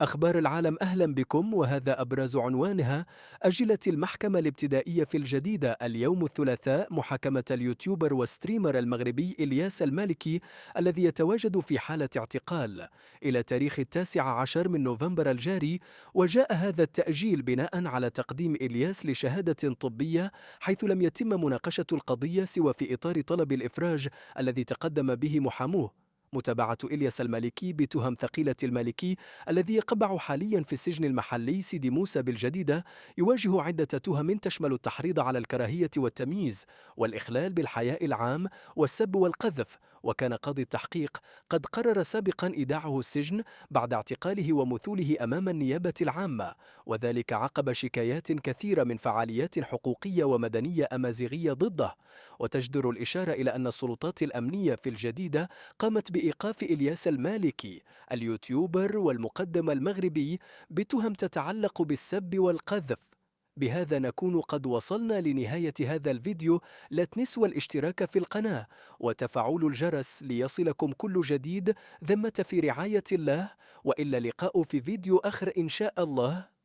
أخبار العالم أهلا بكم، وهذا أبرز عنوانها: أجلت المحكمة الابتدائية في الجديدة اليوم الثلاثاء محاكمة اليوتيوبر والستريمر المغربي إلياس المالكي الذي يتواجد في حالة اعتقال إلى تاريخ 19 من نوفمبر الجاري. وجاء هذا التأجيل بناء على تقديم إلياس لشهادة طبية، حيث لم يتم مناقشة القضية سوى في إطار طلب الإفراج الذي تقدم به محاموه. متابعة إلياس المالكي بتهم ثقيلة المالكي الذي يقبع حاليا في السجن المحلي سيدي موسى بالجديدة يواجه عدة تهم تشمل التحريض على الكراهية والتمييز والإخلال بالحياء العام والسب والقذف. وكان قاضي التحقيق قد قرر سابقا إيداعه السجن بعد اعتقاله ومثوله أمام النيابة العامة، وذلك عقب شكايات كثيرة من فعاليات حقوقية ومدنية أمازيغية ضده. وتجدر الإشارة إلى أن السلطات الأمنية في الجديدة قامت بإيقاف إلياس المالكي اليوتيوبر والمقدم المغربي بتهم تتعلق بالسب والقذف. بهذا نكون قد وصلنا لنهاية هذا الفيديو. لا تنسوا الاشتراك في القناة وتفعيل الجرس ليصلكم كل جديد. ذمة في رعاية الله، وإلى اللقاء في فيديو آخر إن شاء الله.